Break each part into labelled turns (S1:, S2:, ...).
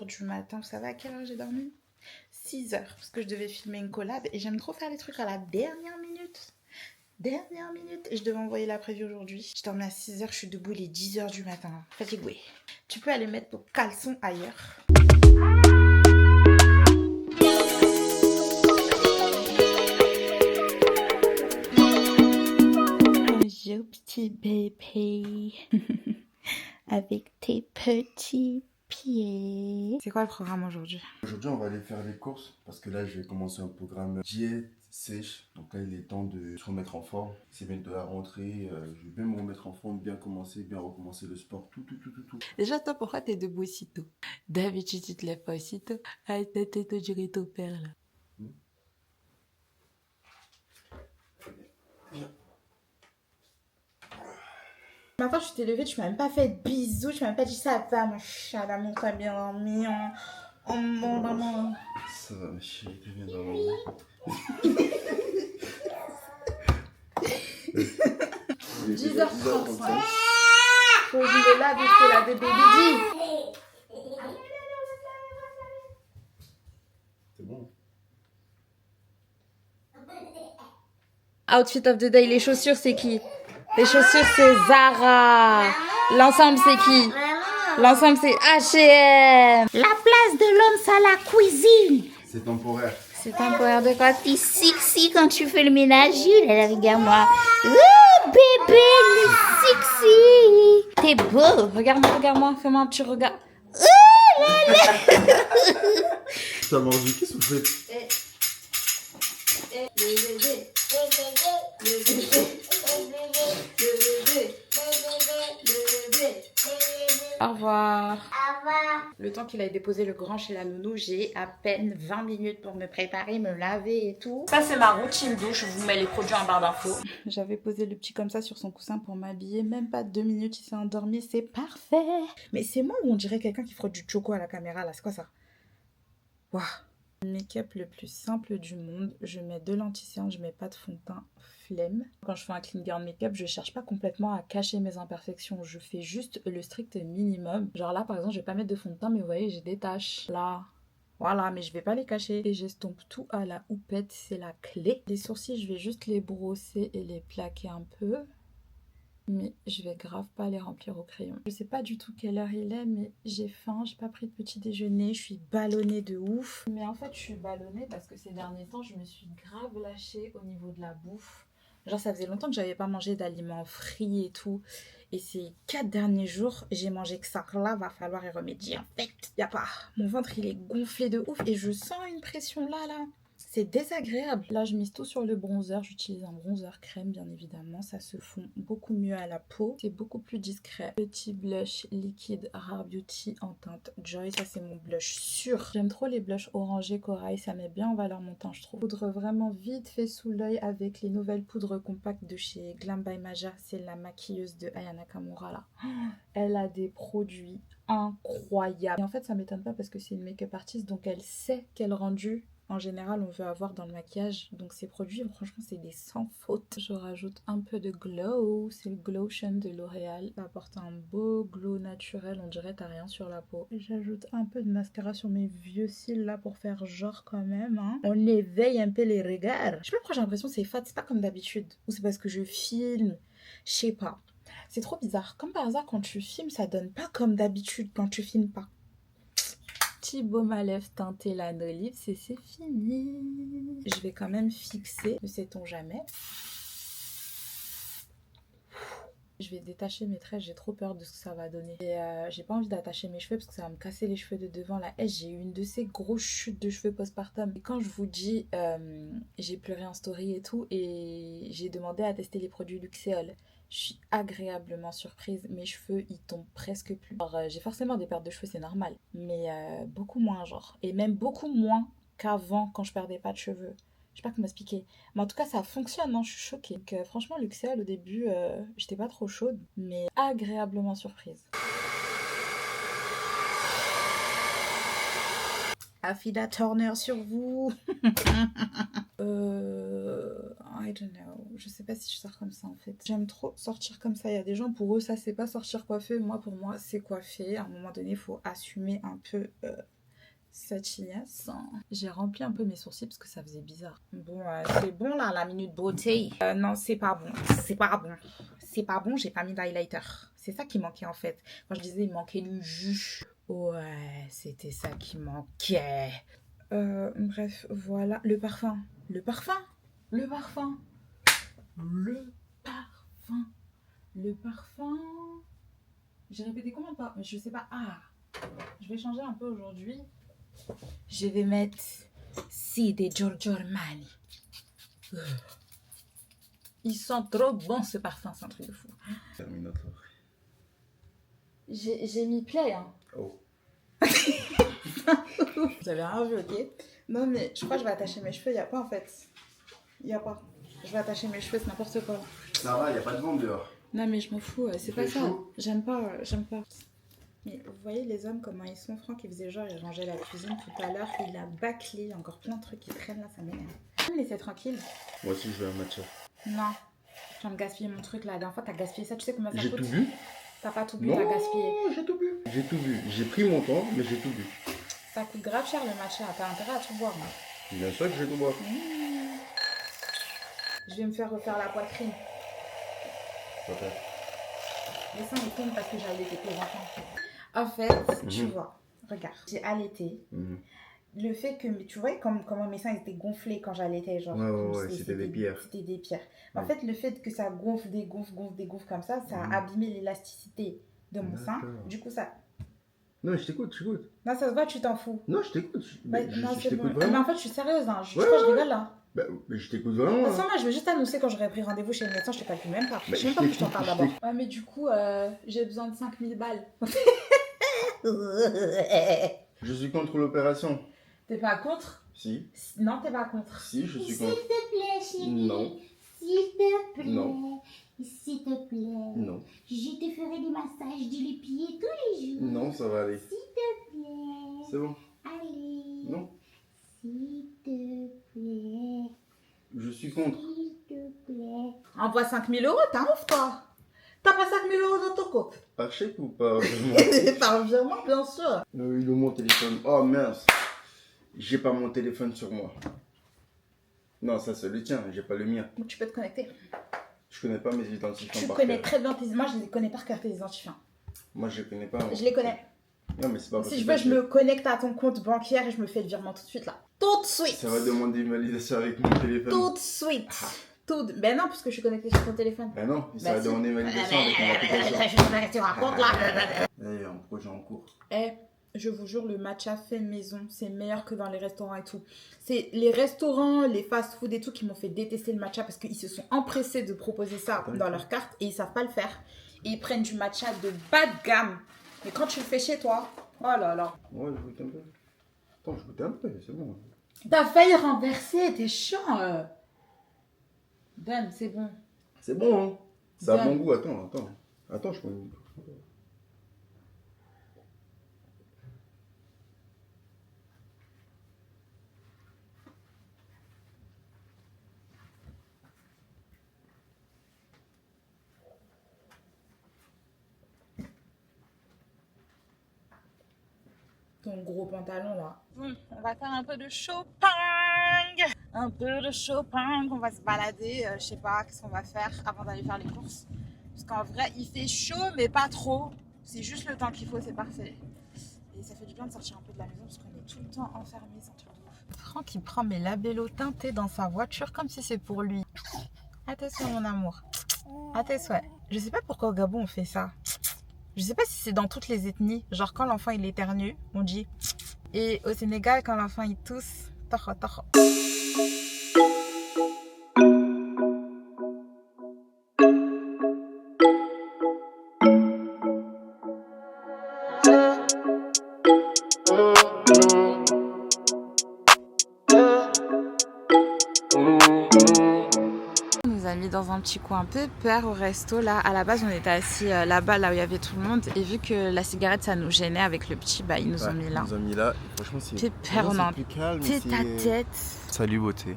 S1: heures du matin. Vous savez à quelle heure j'ai dormi? 6 heures, parce que je devais filmer une collab et j'aime trop faire les trucs à la dernière minute. Et je devais envoyer la prévue aujourd'hui. Je dormi à 6 heures, je suis debout, il est 10 heures du matin. Fatiguée. Tu peux aller mettre ton caleçon ailleurs. Bonjour petit bébé. Avec tes petits pieds. C'est quoi le programme aujourd'hui?
S2: Aujourd'hui, on va aller faire les courses parce que là, je vais commencer un programme diète sèche. Donc là, il est temps de se remettre en forme. C'est bientôt la rentrée. Je vais bien me remettre en forme, bien commencer, bien recommencer le sport. Tout.
S1: Déjà, toi, pourquoi t'es debout aussitôt? D'habitude, tu te lèves pas aussitôt. Ah, t'es tout duré ton père, là. Maintenant, tu t'es levé, tu m'as même pas fait de bisous, tu m'as même pas dit ça va, mon chat, l'amour, t'as bien dormi, oh mon maman.
S2: Ça va, ma chérie, t'es bien dormi.
S1: 10h35. Faut que je me lave, il faut laver bébé.
S2: C'est bon.
S1: Outfit of the day, les chaussures, c'est qui? Les chaussures, c'est Zara. L'ensemble, c'est qui? L'ensemble, c'est H&M. La place de l'homme, c'est la cuisine.
S2: C'est temporaire.
S1: C'est temporaire de quoi? T'es sexy quand tu fais le ménage. Là, regarde-moi. Oh, bébé, il est sexy. T'es beau. Regarde-moi. Fais-moi un petit regard. Oh là là.
S2: T'as mangé qui souffle?
S1: Au revoir. Le temps qu'il aille déposer le grand chez la nounou, j'ai à peine 20 minutes pour me préparer, me laver et tout. Ça, c'est ma routine douche. Je vous mets les produits en barre d'infos. J'avais posé le petit comme ça sur son coussin pour m'habiller. Même pas 2 minutes, il s'est endormi. C'est parfait. Mais c'est moi ou on dirait quelqu'un qui frotte du choco à la caméra, là? C'est quoi ça? Waouh. Le make-up le plus simple du monde. Je mets de l'anti-cerne, je mets pas de fond de teint, flemme. Quand je fais un clean girl make-up, je cherche pas complètement à cacher mes imperfections. Je fais juste le strict minimum. Genre là, par exemple, je vais pas mettre de fond de teint, mais vous voyez, j'ai des taches. Là. Voilà, mais je vais pas les cacher. Et j'estompe tout à la houppette, c'est la clé. Les sourcils, je vais juste les brosser et les plaquer un peu. Mais je vais grave pas les remplir au crayon. Je sais pas du tout quelle heure il est, mais j'ai faim, j'ai pas pris de petit déjeuner, je suis ballonnée de ouf. Mais en fait, je suis ballonnée parce que ces derniers temps, je me suis grave lâchée au niveau de la bouffe. Genre, ça faisait longtemps que j'avais pas mangé d'aliments frits et tout. Et ces 4 derniers jours, j'ai mangé que ça. Là, va falloir y remédier. En fait, y a pas. Mon ventre, il est gonflé de ouf et je sens une pression là. C'est désagréable. Là, je mise tout sur le bronzer. J'utilise un bronzer crème, bien évidemment. Ça se fond beaucoup mieux à la peau. C'est beaucoup plus discret. Petit blush liquide Rare Beauty en teinte Joy. Ça, c'est mon blush sûr. J'aime trop les blushs orangés corail. Ça met bien en valeur mon teint, je trouve. Poudre vraiment vite fait sous l'œil avec les nouvelles poudres compactes de chez Glam by Maja. C'est la maquilleuse de Aya Nakamura, là. Elle a des produits incroyables. Et en fait, ça m'étonne pas parce que c'est une make-up artiste. Donc, elle sait quel rendu en général on veut avoir dans le maquillage. Donc ces produits, franchement, c'est des sans faute. Je rajoute un peu de glow. C'est le Glowtion de L'Oréal. Ça apporte un beau glow naturel. On dirait t'as rien sur la peau. J'ajoute un peu de mascara sur mes vieux cils là pour faire genre quand même. Hein. On éveille un peu les regards. Je sais pas pourquoi j'ai l'impression que c'est fat. C'est pas comme d'habitude. Ou c'est parce que je filme. Je sais pas. C'est trop bizarre. Comme par hasard, quand tu filmes, ça donne pas comme d'habitude quand tu filmes pas. Petit baume à lèvres teinté Lanolips et c'est fini. Je vais quand même fixer, ne sait-on jamais. Je vais détacher mes tresses, j'ai trop peur de ce que ça va donner. Et j'ai pas envie d'attacher mes cheveux parce que ça va me casser les cheveux de devant. Là, j'ai eu une de ces grosses chutes de cheveux postpartum. Et quand je vous dis, j'ai pleuré en story et tout, et j'ai demandé à tester les produits Luxéol. Je suis agréablement surprise. Mes cheveux, ils tombent presque plus. Alors, j'ai forcément des pertes de cheveux, c'est normal. Mais beaucoup moins, genre. Et même beaucoup moins qu'avant, quand je perdais pas de cheveux. Je sais pas comment expliquer. Mais en tout cas, ça fonctionne, hein, je suis choquée. Donc, franchement, Luxéol, au début, j'étais pas trop chaude. Mais agréablement surprise. Affida Turner sur vous. I don't know. Je sais pas si je sors comme ça en fait. J'aime trop sortir comme ça. Il y a des gens, pour eux, ça c'est pas sortir coiffé. Moi, pour moi, c'est coiffé. À un moment donné, il faut assumer un peu cette chignasse. J'ai rempli un peu mes sourcils parce que ça faisait bizarre. Bon, c'est bon là, la minute beauté. Non, c'est pas bon. C'est pas bon. C'est pas bon, j'ai pas mis d'highlighter. C'est ça qui manquait en fait. Quand je disais il manquait du jus. Ouais, c'était ça qui manquait. Bref, voilà. Le parfum. Le parfum. Le parfum. Le parfum. Le parfum. J'ai répété combien de fois? Je sais pas. Ah, je vais changer un peu aujourd'hui. Je vais mettre Si de Giorgio Armani. Ils sont trop bons ce parfum, c'est un truc de fou.
S2: Terminator.
S1: J'ai mis play, hein.
S2: Oh.
S1: Vous avez rien vu, ok? Non, mais je crois que je vais attacher mes cheveux. Il n'y a pas en fait. Il n'y a pas. Je vais attacher mes cheveux, c'est n'importe quoi.
S2: Ça va, il n'y a pas de vent dehors.
S1: Non, mais je m'en fous, c'est
S2: Il
S1: pas
S2: fait
S1: ça.
S2: chaud.
S1: J'aime pas, j'aime pas. Mais vous voyez les hommes, comment ils sont. Franck, il faisait genre, il rangeait la cuisine tout à l'heure. Il a bâclé, il y a encore plein de trucs qui traînent là, ça m'énerve. Tu me laisser tranquille?
S2: Moi aussi, je veux un matcha.
S1: Non. Tu vas me gaspiller mon truc là. La dernière fois, t'as gaspillé ça. Tu sais combien ça coûte?
S2: J'ai tout bu.
S1: T'as pas tout bu,
S2: Non,
S1: t'as gaspillé.
S2: j'ai tout bu. J'ai tout bu. J'ai pris mon temps, mais j'ai tout bu.
S1: Ça coûte grave cher le matcha. T'as intérêt à tout boire. Hein.
S2: Bien sûr que j'ai tout boire.
S1: Je vais me faire refaire la poitrine.
S2: Ok.
S1: Les seins, ils tombent parce que j'ai allaité les enfants. En fait, tu vois, regarde, j'ai allaité. Le fait que, tu vois, comment mes seins étaient gonflés quand j'allaitais, genre.
S2: Ouais, c'était des pierres.
S1: C'était des pierres. En fait, le fait que ça gonfle, dégonfle comme ça, ça a abîmé l'élasticité de mon sein. Du coup, ça...
S2: Non, je t'écoute.
S1: Non, ça se voit, tu t'en fous.
S2: Non, je t'écoute.
S1: Ouais, non,
S2: je
S1: c'est bon.
S2: t'écoute vraiment.
S1: Mais en fait, je suis sérieuse, hein. Je crois que je rigole, là.
S2: Bah, mais je t'écoute vraiment.
S1: De toute façon, moi, je vais juste annoncer quand j'aurai pris rendez-vous chez le médecin, je te calcule même pas. Je sais même pas que je t'en parle d'abord. Ouais, mais du coup, j'ai besoin de 5000 balles.
S2: Je suis contre l'opération.
S1: T'es pas contre?
S2: Si.
S1: Non, t'es pas contre.
S2: Si, je suis
S3: S'il
S2: contre.
S3: te plaît, chérie.
S2: Non.
S3: S'il te plaît.
S2: Non.
S3: S'il te plaît.
S2: Non.
S3: Je te ferai des massages de les pieds tous les jours.
S2: Non, ça va aller.
S3: S'il te plaît.
S2: C'est bon.
S3: Allez.
S2: Non.
S3: S'il te plaît.
S2: Je suis contre.
S3: S'il te plaît.
S1: Envoie 5000 €, t'as ouf, toi. T'as pas 5000 € dans ton compte?
S2: Par chèque ou par virement?
S1: Par virement, bien sûr.
S2: Il est où mon téléphone? Oh mince. J'ai pas mon téléphone sur moi. Non, ça c'est le tien, j'ai pas le mien.
S1: Donc, tu peux te connecter.
S2: Je connais pas mes identifiants
S1: Tu
S2: par
S1: connais
S2: cœur.
S1: très bien tes... Moi, je les connais par cœur, tes identifiants.
S2: Moi je connais pas.
S1: Je les connais.
S2: Non, mais c'est pas
S1: Si je
S2: possible.
S1: veux, je me connecte à ton compte bancaire et je me fais le virement tout de suite, là. Tout de suite.
S2: Ça va demander une validation avec mon téléphone.
S1: Tout de suite. Ben non, puisque je suis connectée sur ton téléphone.
S2: Ben non, ça
S1: Bah
S2: va
S1: si.
S2: demander une validation avec mon application.
S1: Je suis connectée sur un compte, là.
S2: Là, il y a un projet en cours.
S1: Je vous jure, le matcha fait maison, c'est meilleur que dans les restaurants et tout. C'est les restaurants, les fast-food et tout qui m'ont fait détester le matcha parce qu'ils se sont empressés de proposer ça dans leur carte et ils savent pas le faire. Et ils prennent du matcha de bas de gamme. Mais quand tu le fais chez toi, oh là là.
S2: Ouais, je goûte un peu. Attends, je goûte un peu, c'est bon.
S1: T'as failli renverser, t'es chiant. Donne, c'est bon.
S2: C'est bon, hein. Ça a
S1: Bien.
S2: bon goût, attends. Attends, je prends une...
S1: Ton gros pantalon là. On va faire un peu de shopping. Un peu de shopping. On va se balader. Je sais pas qu'est-ce qu'on va faire avant d'aller faire les courses. Parce qu'en vrai, il fait chaud, mais pas trop. C'est juste le temps qu'il faut, c'est parfait. Et ça fait du bien de sortir un peu de la maison parce qu'on est tout le temps enfermé. C'est un truc de ouf. Franck, il prend mes labellos teintés dans sa voiture comme si c'est pour lui. À tes souhaits, mon amour. À tes souhaits. Je sais pas pourquoi au Gabon on fait ça. Je sais pas si c'est dans toutes les ethnies. Genre quand l'enfant il éternue, on dit. Et au Sénégal, quand l'enfant il tousse, toho toho. Dans un petit coin pépère au resto là. À la base on était assis là-bas, là où il y avait tout le monde, et vu que la cigarette ça nous gênait avec le petit, bah ils nous ont mis là.
S2: Ils nous ont mis là. Et franchement c'est
S1: Pépère, on est
S2: plus calme.
S1: tête à tête.
S2: Salut beauté.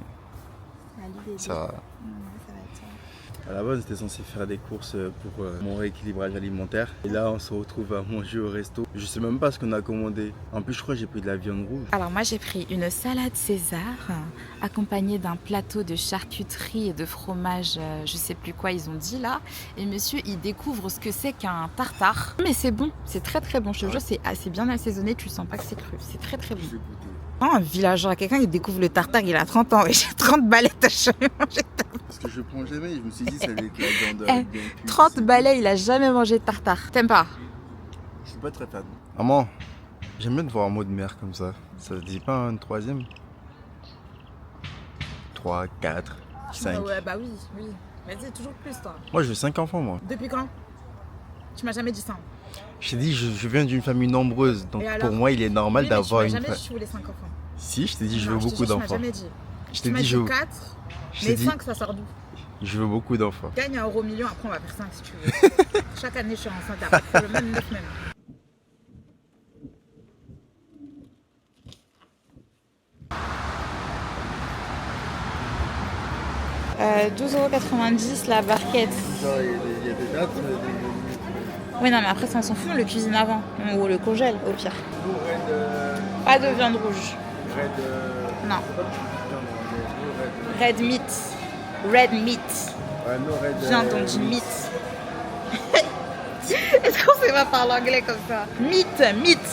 S1: Salut bébé.
S2: Ça va.
S1: Ça va être ça.
S2: À la base, j'étais censé faire des courses pour mon rééquilibrage alimentaire. Et là, on se retrouve à manger au resto. Je sais même pas ce qu'on a commandé. En plus, je crois que j'ai pris de la viande rouge.
S1: Alors moi, j'ai pris une salade César, accompagnée d'un plateau de charcuterie et de fromage, je sais plus quoi ils ont dit là. Et monsieur, il découvre ce que c'est qu'un tartare. Mais c'est bon, c'est très très bon. Je te jure, c'est assez bien assaisonné, tu sens pas que c'est cru. C'est très très bon.
S2: Je vais goûter.
S1: Un villageois, quelqu'un qui découvre le tartare, il a 30 ans et j'ai 30 balais, t'as jamais mangé de tartare.
S2: Parce que je prends jamais, je me suis dit ça allait être la viande bien cuite.
S1: 30 balais, il a jamais mangé de tartare. T'aimes pas?
S2: Je suis pas très fan. Maman, j'aime bien te voir en mode mère comme ça. Ça te dit pas un troisième? 3, 4, 5.
S1: Ouais, bah oui, oui. Vas-y, toujours plus toi.
S2: Moi, je veux 5 enfants, moi.
S1: Depuis quand? Tu m'as jamais dit ça.
S2: Je t'ai dit, je viens d'une famille nombreuse. Donc pour moi, il est normal d'avoir une famille.
S1: Tu m'as jamais dit que tu voulais 5 enfants.
S2: Si, je t'ai dit, je veux beaucoup d'enfants.
S1: Tu m'as jamais dit.
S2: Je
S1: Tu
S2: t'ai
S1: m'as
S2: dit,
S1: dit
S2: je veux.
S1: 4, mais 5 ça sort d'où?
S2: Je veux beaucoup d'enfants.
S1: Gagne un euro million, après on va faire 5 si tu veux. Chaque année je suis enceinte, après faut le même 9 même. 12,90 € la barquette.
S2: Il y a des dates.
S1: Oui, non, mais après, ça, on s'en fout, on le cuisine avant. Ou le congèle, au pire. Pas de viande rouge. Non. Red meat. Red meat. Viande, on dit meat. Est-ce qu'on sait pas parler anglais comme ça? Meat, meat.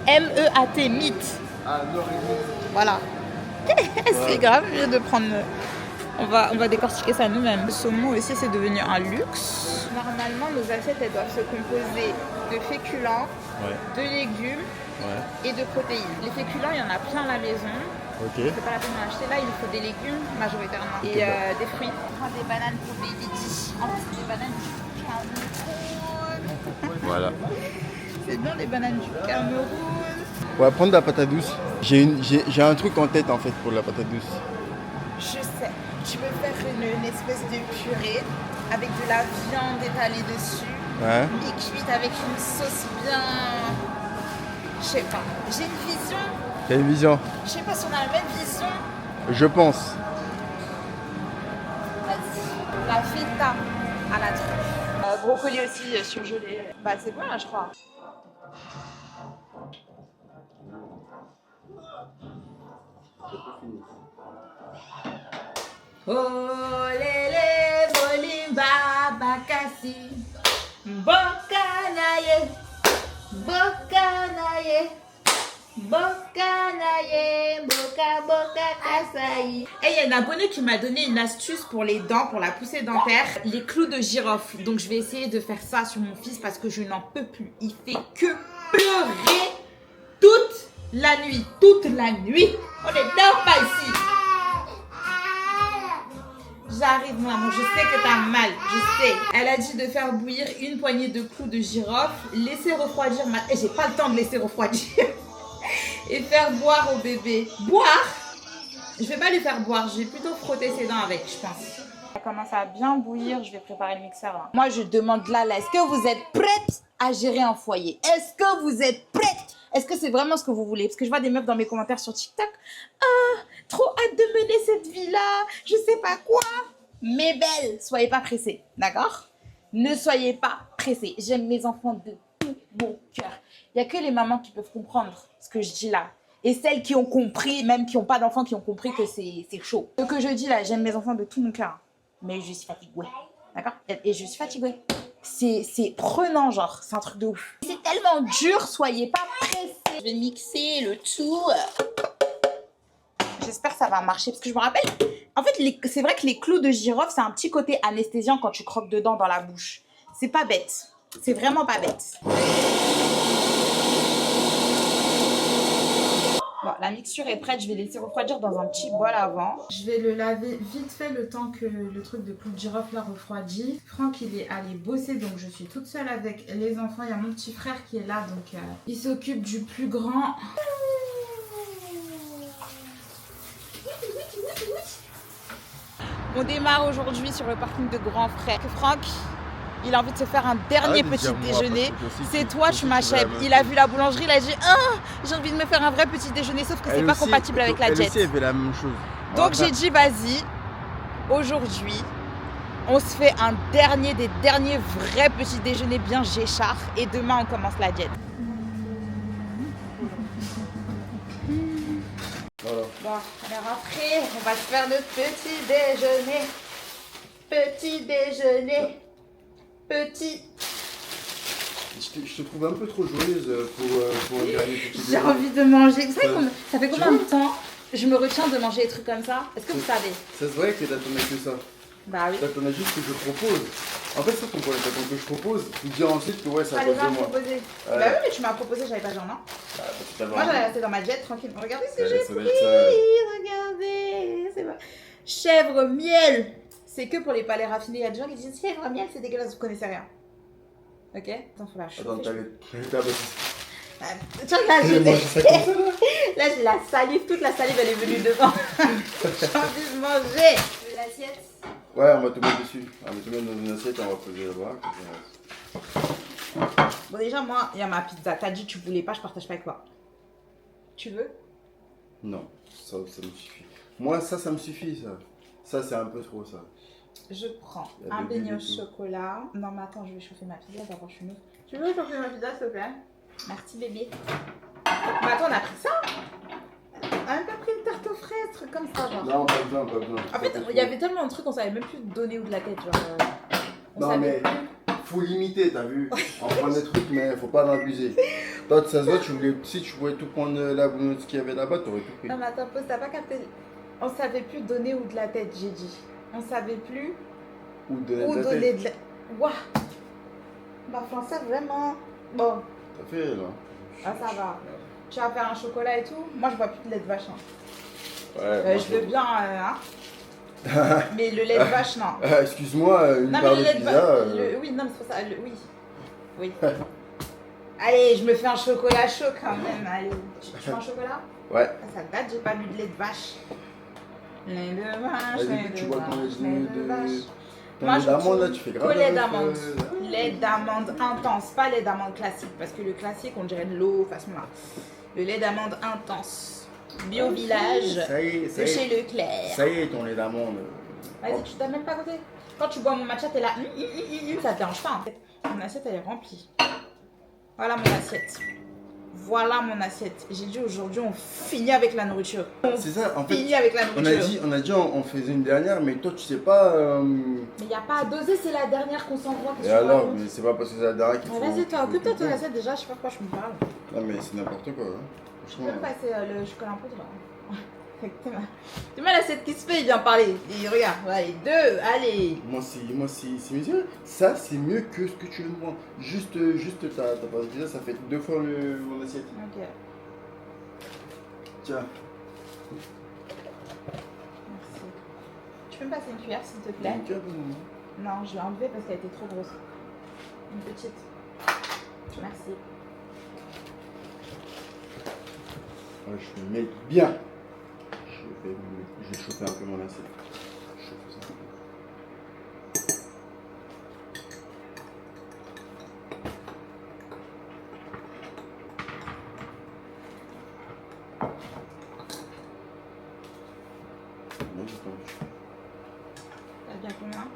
S1: M-E-A-T, meat.
S2: Ah, no red meat.
S1: Voilà. C'est grave mieux de prendre... On va décortiquer ça nous-mêmes. Le saumon aussi, c'est devenu un luxe. Normalement, nos assiettes, elles doivent se composer de féculents, de légumes et de protéines. Les féculents, il y en a plein à la maison.
S2: Ok.
S1: C'est pas la peine d'en acheter. Là, il nous faut des légumes majoritairement. Et des fruits. On prend des bananes pour Baby D. En plus, c'est des bananes du Cameroun.
S2: Voilà.
S1: C'est bien les bananes du Cameroun.
S2: On va prendre de la patate douce. J'ai un truc en tête en fait pour la patate douce.
S1: Je sais. Tu veux faire une espèce de purée avec de la viande étalée dessus,
S2: Ouais.
S1: et cuite avec une sauce bien... Je sais pas. J'ai une vision.
S2: T'as une vision?
S1: Je sais pas si on a la même vision.
S2: Je pense.
S1: Vas-y. La feta à la truffe. Brocoli aussi surgelé. Bah c'est bon là je crois. Oh lele bolimba bakasi bokanaye bokanaye bokanaye boka boka kasaï. Et il y a un abonné qui m'a donné une astuce pour les dents, pour la poussée dentaire, les clous de girofle. Donc je vais essayer de faire ça sur mon fils parce que je n'en peux plus. Il fait que pleurer toute la nuit, toute la nuit. On ne dort pas ici. J'arrive maman, je sais que t'as mal, je sais. Elle a dit de faire bouillir une poignée de clous de girofle, laisser refroidir et j'ai pas le temps de laisser refroidir. Et faire boire au bébé. Boire? Je vais pas lui faire boire, je vais plutôt frotter ses dents avec, je pense. Ça commence à bien bouillir, je vais préparer le mixeur là. Moi je demande là, est-ce que vous êtes prête à gérer un foyer? Est-ce que vous êtes prête? Est-ce que c'est vraiment ce que vous voulez? Parce que je vois des meufs dans mes commentaires sur TikTok. Ah, trop hâte de mener cette vie-là. Je sais pas quoi. Mes belles, soyez pas pressées, d'accord? Ne soyez pas pressées. J'aime mes enfants de tout mon cœur. Il n'y a que les mamans qui peuvent comprendre ce que je dis là. Et celles qui ont compris, même qui n'ont pas d'enfants, qui ont compris que c'est chaud. Ce que je dis là, j'aime mes enfants de tout mon cœur. Mais je suis fatiguée, d'accord? Et je suis fatiguée. C'est prenant, genre, c'est un truc de ouf. C'est tellement dur, soyez pas pressés. Je vais mixer le tout. J'espère que ça va marcher, parce que je me rappelle, en fait, c'est vrai que les clous de girofle, c'est un petit côté anesthésiant quand tu croques dedans dans la bouche. C'est pas bête. C'est vraiment pas bête. Bon, la mixture est prête, je vais laisser refroidir dans un petit bol avant. Je vais le laver vite fait le temps que le truc de clou de girofle là refroidit. Franck il est allé bosser donc je suis toute seule avec les enfants. Il y a mon petit frère qui est là donc il s'occupe du plus grand. On démarre aujourd'hui sur le parking de Grand Frère. Franck, il a envie de se faire un dernier petit déjeuner. C'est toi, tu m'achèves. Il a vu la boulangerie, il a dit ah, j'ai envie de me faire un vrai petit déjeuner, sauf que c'est pas compatible avec la jet.
S2: Elle aussi, elle fait la même chose.
S1: Donc j'ai dit vas-y, aujourd'hui, On se fait un des derniers vrais petits déjeuners bien géchard. Et demain, on commence la diète.
S2: Voilà.
S1: Bon, on est rentré. On va se faire notre petit déjeuner. Petit déjeuner. Petit.
S2: Je te trouve un peu trop joyeuse pour un dernier petit
S1: J'ai
S2: déjeuner.
S1: envie de manger. Vous savez
S2: Ça-
S1: ça fait combien de temps je me retiens de manger des trucs comme ça? Est-ce que vous savez?
S2: Ça se voit que t'as ton que ça.
S1: Bah oui.
S2: T'as ton juste que je propose. En fait, c'est ton problème. T'as ton que je propose. Tu dis ensuite que ouais, ça
S1: Allez,
S2: cause
S1: va
S2: de moi.
S1: proposer.
S2: Ouais.
S1: Bah oui, mais tu m'as proposé, j'avais pas genre, non?
S2: Ah, parce que t'as
S1: Moi, j'allais rester dans ma diète tranquille. Regardez ce que
S2: Ouais,
S1: j'ai
S2: ça doit
S1: pris.
S2: être ça.
S1: Regardez. C'est bon. Chèvre miel. C'est que pour les palais raffinés. Il y a des gens qui disent chèvre miel, c'est dégueulasse, vous connaissez rien. Ok? Attends, faut la chauffer.
S2: Attends, t'as
S1: Tu vois, là,
S2: J'ai mangé ça comme ça, là.
S1: là, j'ai la salive. Toute la salive, elle est venue devant. J'ai envie de manger. Tu veux l'assiette?
S2: Ouais, on va te mettre dessus. On va te mettre dans une assiette et on va poser là-bas.
S1: Bon, déjà, moi, il y a ma pizza. T'as dit que tu voulais pas, je partage pas avec toi. Tu veux?
S2: Non, ça me suffit. Moi, ça me suffit, ça. Ça, c'est un peu trop, ça.
S1: Je prends
S2: Il y a
S1: un
S2: des
S1: beignet au
S2: bulles et tout.
S1: chocolat. Non, mais attends, je vais chauffer ma pizza. D'abord, je suis meuf. Tu veux chauffer ma pizza, s'il te plaît? Merci, bébé. Mais attends, on a pris ça? On a même pas pris une tarte aux fraises, truc comme ça, genre.
S2: Non, pas besoin, pas besoin.
S1: En fait, il y avait tellement de trucs qu'on savait même plus donner ou de la tête, genre. On
S2: Non,
S1: savait
S2: mais
S1: plus.
S2: faut limiter, t'as vu. On prend des trucs, mais faut pas en abuser. Toi, ça se voit, si tu voulais tout prendre là, ce qu'il y avait là-bas, t'aurais tout pris.
S1: Non, mais attends, pause, t'as pas capté. On savait plus donner ou de la tête, j'ai dit. On savait plus
S2: Ou donner
S1: où
S2: de la
S1: donner
S2: tête.
S1: de la... Waouh. Bah français vraiment... Bon,
S2: T'as fait, là.
S1: ah, ça va. Tu vas faire un chocolat et tout. Moi je bois plus de lait de vache. Hein.
S2: Ouais, moi,
S1: Je veux bien, hein. Mais le lait de vache, non.
S2: Excuse-moi, une
S1: Non
S2: part
S1: mais le
S2: de
S1: lait de
S2: pizza.
S1: vache... Oui, non mais c'est pour ça. Oui. Oui. Allez, je me fais un chocolat chaud quand même. Allez, tu fais un chocolat?
S2: Ouais.
S1: Ah, ça date, j'ai pas bu de lait de vache. Lait de vache,
S2: Vas-y,
S1: lait
S2: tu
S1: de
S2: bois ton
S1: vache, lait de vache.
S2: ton
S1: Moi,
S2: lait
S1: je
S2: d'amande, là,
S1: trouve
S2: tu fais
S1: que
S2: grave.
S1: lait d'amande. Lait d'amande intense, pas lait d'amande classique, parce que le classique, on dirait de l'eau, façon là. Le lait d'amande intense. Bio village,
S2: Ça y est,
S1: de chez Leclerc.
S2: Ça y est, ton lait d'amande.
S1: Vas-y, tu t'as même pas goûté. Quand tu bois mon matcha, t'es là, ça te dérange pas en fait. Mon assiette, elle est remplie. Voilà mon assiette. Voilà mon assiette. J'ai dit aujourd'hui, on finit avec la nourriture.
S2: C'est ça, en fait.
S1: Finit avec la nourriture.
S2: On a dit on faisait une dernière, mais toi tu sais pas.
S1: Mais il n'y a pas à doser, c'est la dernière qu'on s'envoie.
S2: Et alors, mais c'est pas parce que c'est la dernière qu'il faut.
S1: Vas-y, toi, occupe-toi de ton
S2: Non,
S1: assiette déjà, je sais pas pourquoi je me parle.
S2: mais c'est n'importe quoi. Hein.
S1: Tu peux me passer le chocolat en poudre. Tu mets l'assiette qui se fait, il vient parler. Il regarde, allez, deux, allez.
S2: Moi, c'est mieux. Ça, c'est mieux que ce que tu veux de moi. Juste ta pâte pizza, ça fait 2 fois mon assiette.
S1: Ok,
S2: Tiens.
S1: merci. Tu peux me passer une cuillère s'il te plaît?
S2: Donc,
S1: Non, je l'ai enlevée parce qu'elle était trop grosse. Une petite. Merci.
S2: ouais, je vais mettre bien. Je vais chauffer un peu mon assiette. Je chauffe ça. Non, j'ai pas vu.
S1: T'as bien combien?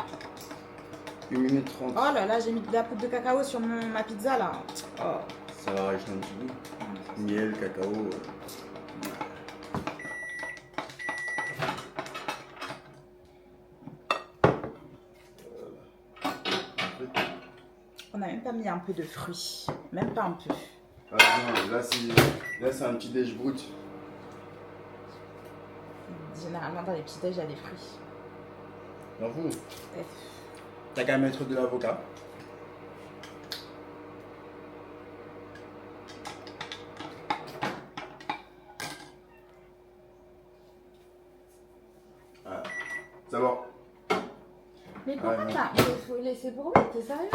S2: 1 minute 30.
S1: Oh là là, j'ai mis de la poudre de cacao sur ma pizza là. Oh.
S2: Ça va rajouter un petit goût. Miel, cacao.
S1: On n'a même pas mis un peu de fruits. Même pas un peu.
S2: Ah non, là c'est un petit déj brut.
S1: Généralement dans les petits déj, il y a des fruits.
S2: J'avoue.
S1: Bref.
S2: T'as qu'à mettre de l'avocat. Voilà. Ça va.
S1: Mais pourquoi
S2: Ouais,
S1: t'as... Il faut laisser brûler, t'es sérieux?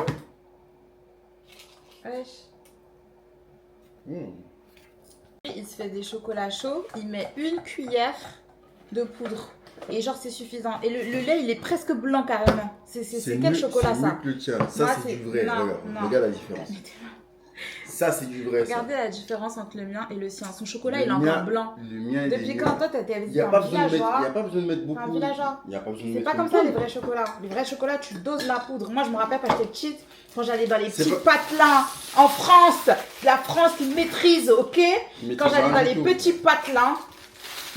S1: Wesh. Il se fait des chocolats chauds, il met une cuillère de poudre. Et genre c'est suffisant. Et le lait il est presque blanc carrément. C'est quel chocolat ça?
S2: C'est mieux que le tien. Ça
S1: Moi,
S2: c'est du vrai.
S1: non,
S2: Regarde,
S1: non.
S2: regarde la différence. Ça, c'est du vrai.
S1: Regardez la différence entre le mien et le sien. Son chocolat,
S2: Le
S1: il est
S2: mien-
S1: encore blanc.
S2: Le mien, il
S1: Depuis
S2: est
S1: quand toi, t'as
S2: Il n'y a,
S1: un
S2: pas besoin de mettre-
S1: villageois?
S2: il y a pas besoin de mettre beaucoup.
S1: Un villageois.
S2: Il y a pas besoin de
S1: C'est
S2: mettre
S1: pas comme
S2: beaucoup.
S1: ça les vrais chocolats. Les vrais chocolats, tu doses la poudre. Moi, je me rappelle quand j'étais petite, quand j'allais dans les
S2: C'est
S1: petits
S2: pas-
S1: patelins en France, la France qui maîtrise, ok?
S2: Mais
S1: Quand
S2: tu
S1: j'allais
S2: vois
S1: dans
S2: du
S1: les
S2: tout.
S1: petits patelins,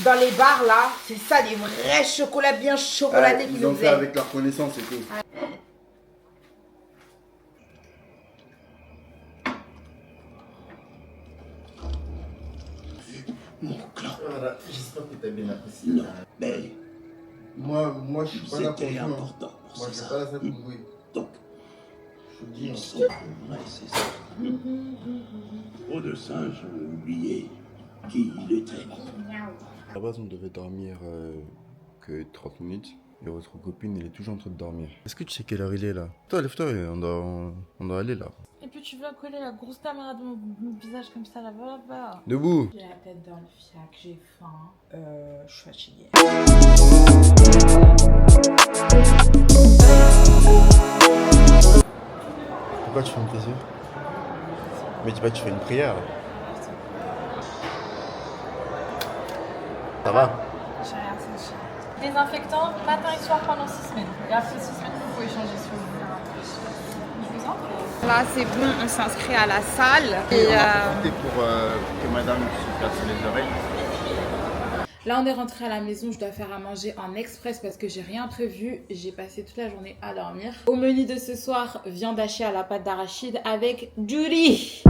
S1: dans les bars là, c'est ça des vrais chocolats bien chocolatés qu'ils
S2: Ils
S1: nous
S2: ont fait
S1: faisaient.
S2: avec leur connaissance et tout.
S4: Mon clan.
S2: Voilà, j'espère que tu as bien apprécié.
S4: Non, mais
S2: Moi, je suis pas là pour
S4: c'était
S2: jouer.
S4: important pour
S2: Moi, je suis
S4: César.
S2: pas là pour jouer.
S4: Donc,
S2: Je vous dis.
S4: ils sont pour vrai, César. Trop de singes ont oublié qui il était.
S2: À la base, on devait dormir que 30 minutes. Et votre copine, elle est toujours en train de dormir. Est-ce que tu sais quelle heure il est là? Toi, lève-toi, on doit aller là.
S1: Et puis tu veux coller la grosse caméra de mon visage comme ça là-bas, là-bas.
S2: Debout.
S1: J'ai la tête dans le fiac, j'ai faim, je suis fatiguée.
S2: Pourquoi tu fermes tes yeux? Mais dis pas que tu fais une prière. Ça va?
S1: J'ai rien senti. Désinfectant, matin et soir pendant 6 semaines. Et après 6 semaines, vous pouvez changer si vous voulez. Je vous en prie. Là, c'est bon, on s'inscrit à la salle. Et
S2: Pour que madame se casse les oreilles.
S1: là, on est rentré à la maison. Je dois faire à manger en express parce que j'ai rien prévu. J'ai passé toute la journée à dormir. Au menu de ce soir, viande hachée à la pâte d'arachide avec du riz.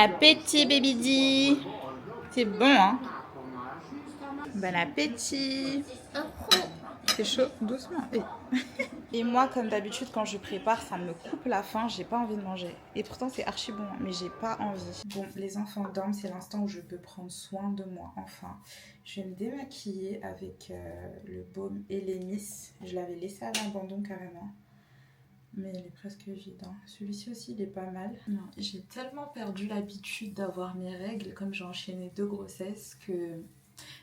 S1: appétit, baby D. C'est bon, hein? Bon appétit. C'est chaud, doucement. Et moi, comme d'habitude, quand je prépare, ça me coupe la faim. J'ai pas envie de manger. Et pourtant, c'est archi bon, mais j'ai pas envie. Bon, les enfants dorment, c'est l'instant où je peux prendre soin de moi. Enfin, je vais me démaquiller avec le baume et l'émice. Je l'avais laissé à l'abandon carrément. Mais il est presque vide. Hein. Celui-ci aussi, il est pas mal. Non, j'ai tellement perdu l'habitude d'avoir mes règles, comme j'ai enchaîné 2 grossesses, que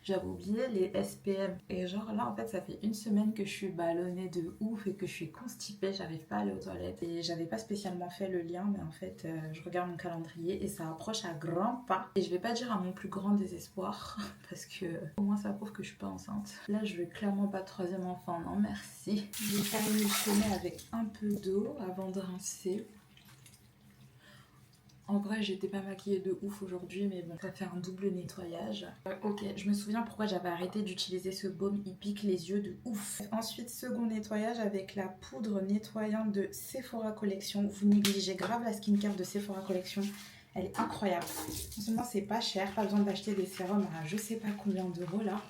S1: j'avais oublié les SPM. Et genre là, en fait, ça fait 1 semaine que je suis ballonnée de ouf et que je suis constipée. J'arrive pas à aller aux toilettes. Et j'avais pas spécialement fait le lien, mais en fait, je regarde mon calendrier et ça approche à grands pas. Et je vais pas dire à mon plus grand désespoir, parce que au moins ça prouve que je suis pas enceinte. Là, je veux clairement pas de 3e enfant, non merci. Je vais faire émulsionner avec un peu d'eau avant de rincer. En vrai, j'étais pas maquillée de ouf aujourd'hui, mais bon, ça fait un double nettoyage. Ok, je me souviens pourquoi j'avais arrêté d'utiliser ce baume, il pique les yeux de ouf. Ensuite, second nettoyage avec la poudre nettoyante de Sephora Collection. Vous négligez grave la skincare de Sephora Collection. Elle est incroyable. Non seulement c'est pas cher, pas besoin d'acheter des sérums à je sais pas combien d'euros là.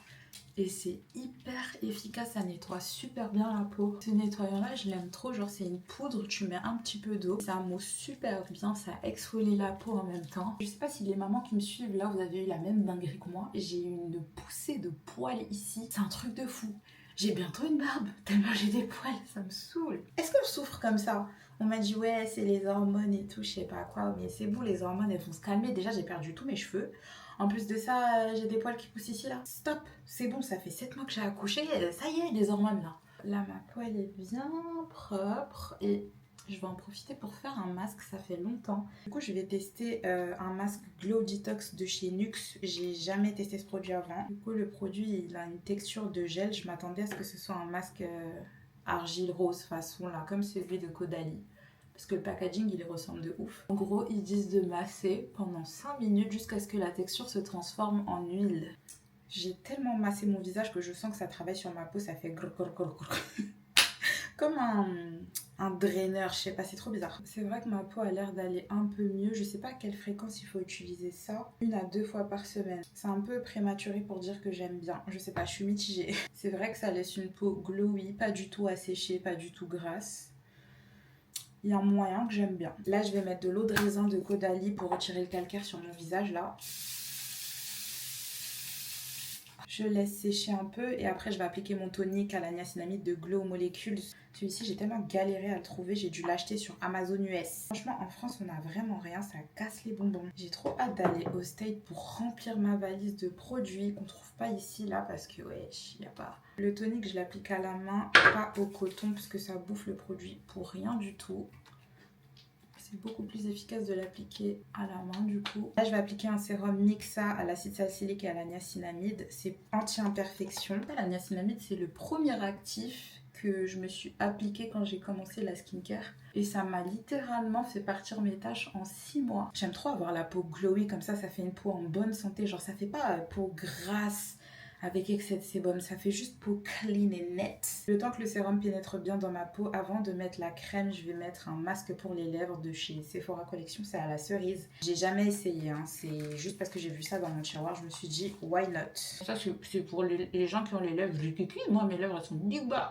S1: Et c'est hyper efficace, ça nettoie super bien la peau. Ce nettoyant là je l'aime trop, genre c'est une poudre, tu mets un petit peu d'eau, ça mousse super bien, ça exfolie la peau en même temps. Je sais pas si les mamans qui me suivent là vous avez eu la même dinguerie que moi, j'ai eu une poussée de poils ici, c'est un truc de fou. J'ai bientôt une barbe, tellement j'ai des poils, ça me saoule. Est-ce qu'on souffre comme ça? On m'a dit ouais c'est les hormones et tout, je sais pas quoi, mais c'est bon les hormones elles vont se calmer, déjà j'ai perdu tous mes cheveux. En plus de ça, j'ai des poils qui poussent ici là. Stop, c'est bon, ça fait 7 mois que j'ai accouché, ça y est, les hormones là. Là, ma peau elle est bien propre et je vais en profiter pour faire un masque, ça fait longtemps. Du coup, je vais tester un masque Glow Detox de chez Nuxe. J'ai jamais testé ce produit avant. Du coup, le produit il a une texture de gel. Je m'attendais à ce que ce soit un masque argile rose façon là, comme celui de Caudalie. Parce que le packaging il ressemble de ouf. En gros ils disent de masser pendant 5 minutes jusqu'à ce que la texture se transforme en huile. J'ai tellement massé mon visage que je sens que ça travaille sur ma peau, ça fait grrr, grrr, grrr, grrr. Comme un draineur, je sais pas, c'est trop bizarre. C'est vrai que ma peau a l'air d'aller un peu mieux, je sais pas à quelle fréquence il faut utiliser ça. 1 à 2 fois par semaine. C'est un peu prématuré pour dire que j'aime bien, je sais pas, je suis mitigée. C'est vrai que ça laisse une peau glowy, pas du tout asséchée, pas du tout grasse. Il y a un moyen que j'aime bien. Là, je vais mettre de l'eau de raisin de Caudalie pour retirer le calcaire sur mon visage, là. Je laisse sécher un peu et après, je vais appliquer mon tonique à la niacinamide de Glow Molecules. Celui-ci, j'ai tellement galéré à le trouver, j'ai dû l'acheter sur Amazon US. Franchement, en France, on n'a vraiment rien, ça casse les bonbons. J'ai trop hâte d'aller au States pour remplir ma valise de produits qu'on trouve pas ici, là, parce que, ouais, il n'y a pas... Le tonique, je l'applique à la main, pas au coton, parce que ça bouffe le produit pour rien du tout. C'est beaucoup plus efficace de l'appliquer à la main du coup. Là je vais appliquer un sérum Mixa à l'acide salicylique et à la niacinamide. C'est anti-imperfection. La niacinamide c'est le premier actif que je me suis appliqué quand j'ai commencé la skincare. Et ça m'a littéralement fait partir mes taches en 6 mois. J'aime trop avoir la peau glowy comme ça fait une peau en bonne santé. Genre ça fait pas peau grasse avec excès de sébum, ça fait juste peau clean et nette. Le temps que le sérum pénètre bien dans ma peau, avant de mettre la crème, je vais mettre un masque pour les lèvres de chez Sephora Collection, c'est à la cerise. J'ai jamais essayé, hein. C'est juste parce que j'ai vu ça dans mon tiroir, je me suis dit why not. Ça c'est pour les gens qui ont les lèvres du kiki, moi mes lèvres elles sont du bas.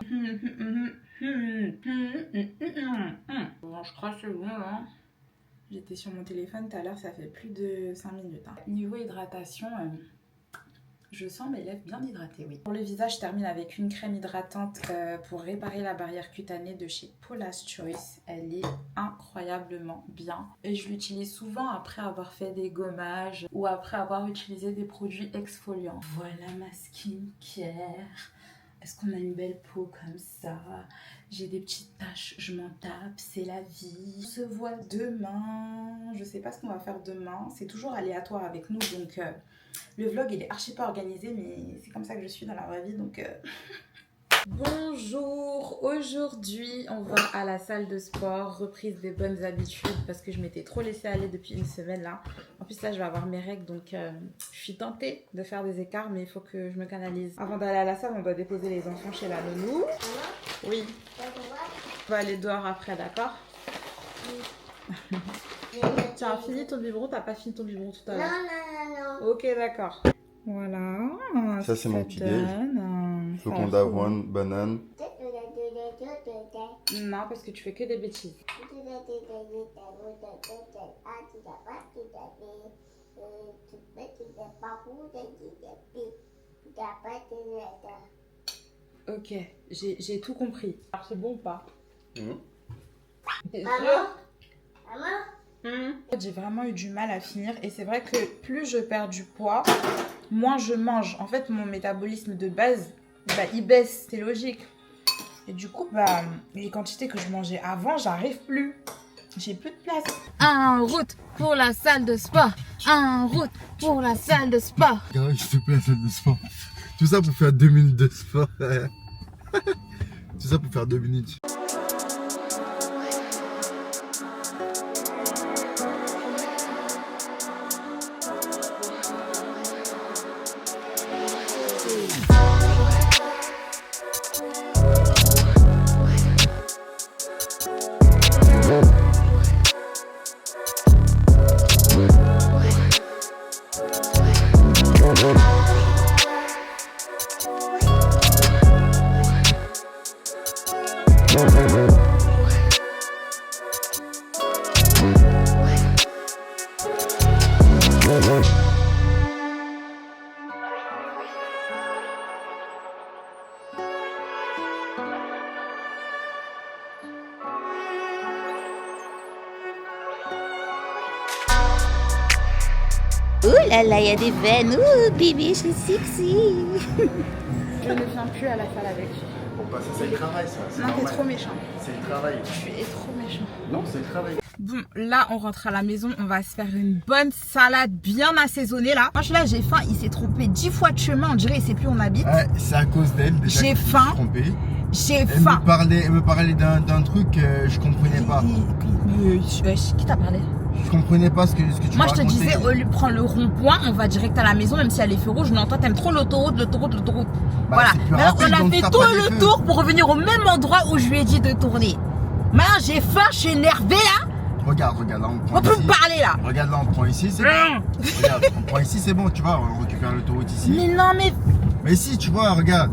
S1: Bon, je crois que c'est bon là. J'étais sur mon téléphone tout à l'heure, ça fait plus de 5 minutes. Hein. Niveau hydratation... Je sens mes lèvres bien hydratées, oui. Pour le visage, je termine avec une crème hydratante pour réparer la barrière cutanée de chez Paula's Choice. Elle est incroyablement bien. Et je l'utilise souvent après avoir fait des gommages ou après avoir utilisé des produits exfoliants. Voilà ma skincare. Est-ce qu'on a une belle peau comme ça? J'ai des petites taches, je m'en tape, c'est la vie. On se voit demain. Je sais pas ce qu'on va faire demain. C'est toujours aléatoire avec nous, donc... le vlog il est archi pas organisé mais c'est comme ça que je suis dans la vraie vie donc Bonjour, aujourd'hui on va à la salle de sport, reprise des bonnes habitudes parce que je m'étais trop laissée aller depuis une semaine là. En plus là je vais avoir mes règles donc je suis tentée de faire des écarts mais il faut que je me canalise. Avant d'aller à la salle on doit déposer les enfants chez la nounou. Oui. On va aller dehors après, d'accord? Tu as fini ton biberon, t'as pas fini ton biberon tout à l'heure? Non. Ok, d'accord. Voilà.
S2: Ça, c'est mon petit déj. Flocons d'avoine, banane.
S1: Non, parce que tu fais que des bêtises. Ok, j'ai tout compris. Alors, c'est bon ou pas? T'es sûre? J'ai vraiment eu du mal à finir et c'est vrai que plus je perds du poids, moins je mange. En fait, mon métabolisme de base, il baisse, c'est logique. Et du coup, les quantités que je mangeais avant, j'arrive plus. J'ai plus de place.
S5: En route pour la salle de sport. En route pour la salle de sport.
S2: Carré, je te plaît, la salle de sport. Tout ça pour faire 2 minutes de sport. Tout ça pour faire 2 minutes.
S3: Ouh là là, il y a des veines. Ouh, bébé, je suis sexy.
S1: Je ne viens plus à la salle avec lui.
S2: Bon, bah, ça, c'est le travail, ça. C'est
S1: Non, t'es
S2: normal.
S1: trop méchant.
S2: C'est le travail.
S1: Tu es trop méchant.
S2: Non, c'est le travail.
S1: Bon, là, on rentre à la maison. On va se faire une bonne salade bien assaisonnée, là. Moi, je suis là, j'ai faim. Il s'est trompé 10 fois de chemin. On dirait, il sait plus où on habite.
S2: Ouais, c'est à cause d'elle. Déjà
S1: J'ai
S2: qu'elle s'est
S1: faim.
S2: trompée.
S1: J'ai
S2: Elle
S1: faim.
S2: me parlait d'un truc que je comprenais pas.
S1: Qui t'a parlé?
S2: Je comprenais pas ce que tu
S1: Moi, je te
S2: racontais.
S1: disais, au lieu de prendre le rond-point, on va direct à la maison, même si elle est feu rouge. Non, toi, t'aimes trop l'autoroute. Voilà.
S2: c'est plus
S1: Mais alors,
S2: rapide,
S1: on a
S2: donc
S1: fait
S2: t'as
S1: tout
S2: pas des
S1: le
S2: feux.
S1: tour pour revenir au même endroit où je lui ai dit de tourner. Maintenant, j'ai faim, je suis énervée, là.
S2: Regarde, là, on prend
S1: On peut
S2: ici.
S1: me parler, là.
S2: Regarde, là, on prend ici, c'est bon. Regarde, on prend ici, c'est bon, tu vois, on récupère l'autoroute ici.
S1: Mais non, mais
S2: Mais si, tu vois, regarde.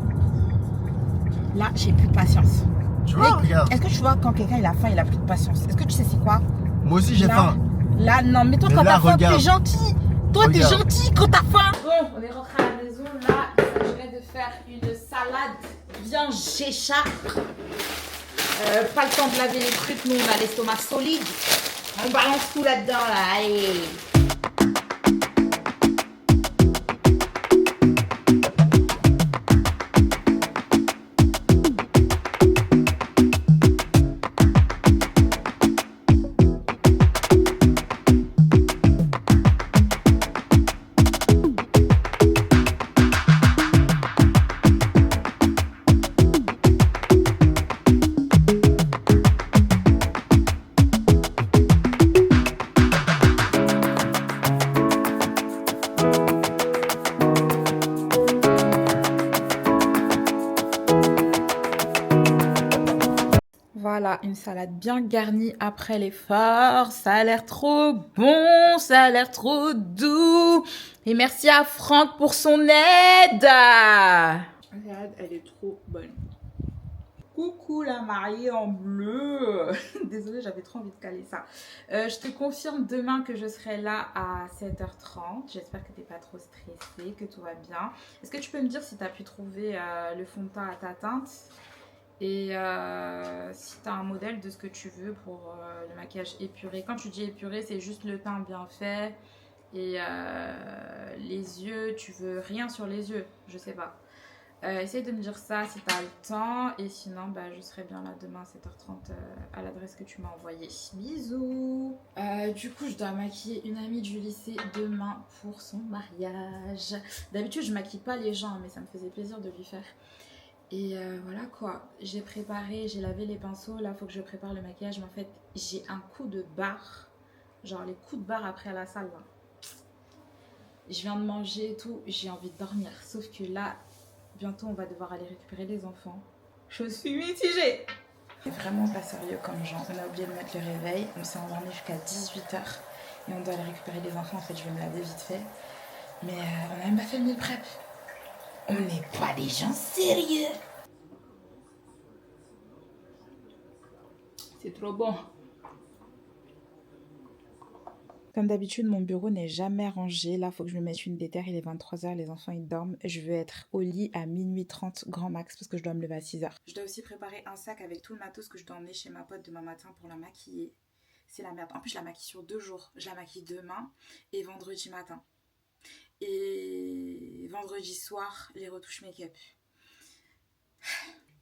S1: là, j'ai plus de patience.
S2: Tu vois, regarde.
S1: Est-ce que tu vois, quand quelqu'un il a faim, il a plus de patience? Est-ce que tu sais c'est quoi?
S2: Moi aussi, j'ai
S1: Là,
S2: faim.
S1: Là, non, mais toi,
S2: Mais
S1: quand
S2: là,
S1: t'as faim,
S2: regarde.
S1: t'es gentil. Toi, t'es
S2: Regarde.
S1: gentil quand t'as faim. Bon, on est rentré à la maison. Là, il s'agirait de faire une salade bien gécha. Pas le temps de laver les trucs. Nous, on a l'estomac solide. On balance tout là-dedans, là. Allez. Voilà, une salade bien garnie après l'effort. Ça a l'air trop bon, ça a l'air trop doux. Et merci à Franck pour son aide. La salade, elle est trop bonne. Coucou la mariée en bleu. Désolée, j'avais trop envie de caler ça. Je te confirme demain que je serai là à 7h30. J'espère que tu n'es pas trop stressée, que tout va bien. Est-ce que tu peux me dire si tu as pu trouver le fond de teint à ta teinte? Et si tu as un modèle de ce que tu veux pour le maquillage épuré. Quand tu dis épuré, c'est juste le teint bien fait. Et les yeux, tu veux rien sur les yeux, je sais pas. Essaye de me dire ça si tu as le temps. Et sinon, bah, je serai bien là demain à 7h30 à l'adresse que tu m'as envoyée. Bisous. Du coup, je dois maquiller une amie du lycée demain pour son mariage. D'habitude, je maquille pas les gens, mais ça me faisait plaisir de lui faire. Et voilà quoi, j'ai préparé, j'ai lavé les pinceaux, là faut que je prépare le maquillage, mais en fait j'ai un coup de barre, genre les coups de barre après la salle là. Je viens de manger et tout, j'ai envie de dormir, sauf que là, bientôt on va devoir aller récupérer les enfants. Je suis mitigée. C'est vraiment pas sérieux comme genre, on a oublié de mettre le réveil, on s'est endormi jusqu'à 18h et on doit aller récupérer les enfants, en fait je vais me laver vite fait. Mais on a même pas fait le meal prep. On n'est pas des gens sérieux. C'est trop bon. Comme d'habitude, mon bureau n'est jamais rangé. Là, il faut que je me mette une déterre. Il est 23h, les enfants ils dorment. Je vais être au lit à minuit 30 grand max parce que je dois me lever à 6h. Je dois aussi préparer un sac avec tout le matos que je dois emmener chez ma pote demain matin pour la maquiller. C'est la merde. En plus, je la maquille sur 2 jours. Je la maquille demain et vendredi matin. Et vendredi soir, les retouches make-up.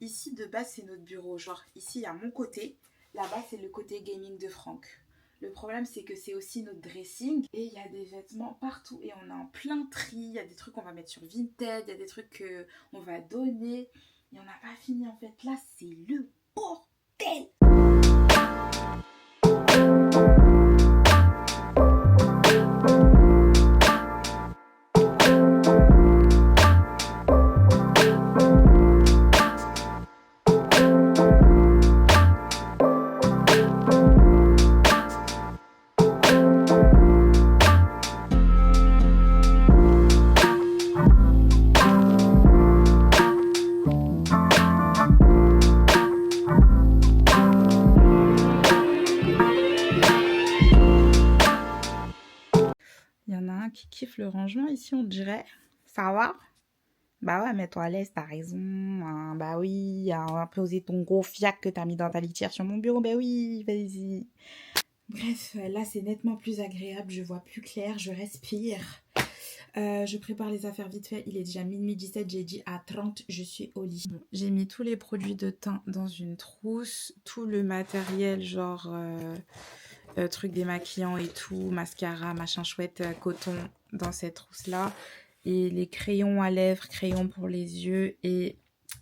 S1: Ici, de base, c'est notre bureau. Genre, ici, il y a mon côté. Là-bas, c'est le côté gaming de Franck. Le problème, c'est que c'est aussi notre dressing. Et il y a des vêtements partout. Et on a en plein tri. Il y a des trucs qu'on va mettre sur Vinted. Il y a des trucs qu'on va donner. Et on n'a pas fini, en fait. Là, c'est le bordel. Il y en a un qui kiffe le rangement ici, on dirait. Ça va? Bah ouais, mets-toi à l'aise, t'as raison. Hein, bah oui, on va poser ton gros fiac que t'as mis dans ta litière sur mon bureau. Bah oui, vas-y. Bref, là c'est nettement plus agréable, je vois plus clair, je respire. Je prépare les affaires vite fait, il est déjà minuit 17, j'ai dit à 30, je suis au lit. Bon, j'ai mis tous les produits de teint dans une trousse, tout le matériel genre truc démaquillant et tout, mascara, machin chouette, coton dans cette trousse là. Et les crayons à lèvres, crayons pour les yeux et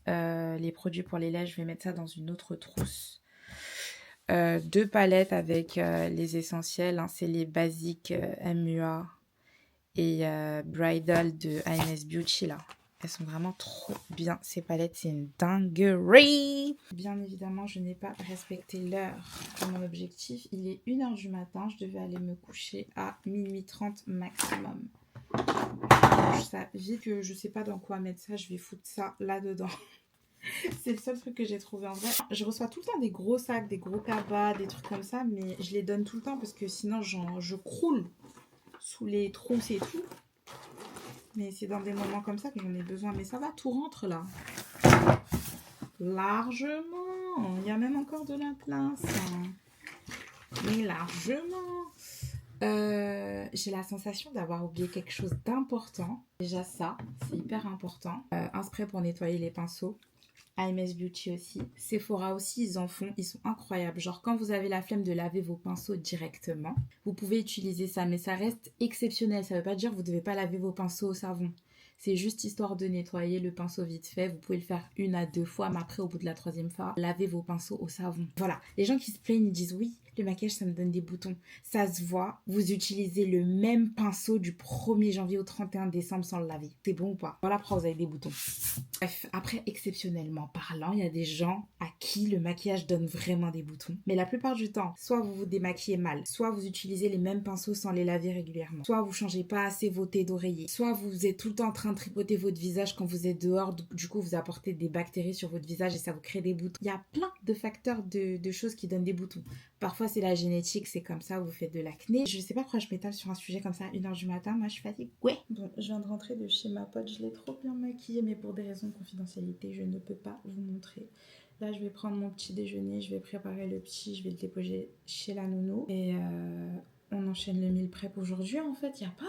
S1: les produits pour les lèvres, je vais mettre ça dans une autre trousse. 2 palettes avec les essentiels, hein, c'est les basiques MUA et Bridal de AMS Beauty là. Elles sont vraiment trop bien, ces palettes, c'est une dinguerie. Bien évidemment, je n'ai pas respecté l'heure de mon objectif. Il est 1h du matin, je devais aller me coucher à minuit 30 maximum. Ça, vite que je sais pas dans quoi mettre ça, je vais foutre ça là-dedans. C'est le seul truc que j'ai trouvé en vrai. Je reçois tout le temps des gros sacs, des gros cabas, des trucs comme ça, mais je les donne tout le temps parce que sinon je croule sous les trousses et tout. Mais c'est dans des moments comme ça que j'en ai besoin. Mais ça va, tout rentre là. Largement. Il y a même encore de la place. Mais largement. J'ai la sensation d'avoir oublié quelque chose d'important. Déjà ça, c'est hyper important. Un spray pour nettoyer les pinceaux. AMS Beauty aussi. Sephora aussi, ils en font. Ils sont incroyables. Genre quand vous avez la flemme de laver vos pinceaux directement, vous pouvez utiliser ça. Mais ça reste exceptionnel. Ça veut pas dire que vous devez pas laver vos pinceaux au savon. C'est juste histoire de nettoyer le pinceau vite fait. Vous pouvez le faire 1 à 2 fois, mais après au bout de la 3e fois, lavez vos pinceaux au savon. Voilà. Les gens qui se plaignent, ils disent oui, le maquillage ça me donne des boutons. Ça se voit, vous utilisez le même pinceau du 1er janvier au 31 décembre sans le laver. C'est bon ou pas? Voilà pourquoi vous avez des boutons. Bref, après exceptionnellement parlant, il y a des gens à qui le maquillage donne vraiment des boutons. Mais la plupart du temps, soit vous vous démaquillez mal, soit vous utilisez les mêmes pinceaux sans les laver régulièrement, soit vous changez pas assez vos têtes d'oreiller, soit vous êtes tout le temps en train de tripoter votre visage quand vous êtes dehors, du coup vous apportez des bactéries sur votre visage et ça vous crée des boutons. Il y a plein de facteurs de choses qui donnent des boutons. Parfois c'est la génétique, c'est comme ça, vous faites de l'acné. Je sais pas pourquoi je m'étale sur un sujet comme ça à 1h du matin, moi je suis fatiguée. Ouais. Bon, je viens de rentrer de chez ma pote, je l'ai trop bien maquillée, mais pour des raisons de confidentialité, je ne peux pas vous montrer. Là je vais prendre mon petit déjeuner, je vais préparer le petit, je vais le déposer chez la nounou. Et on enchaîne le meal prep aujourd'hui en fait, il n'y a pas...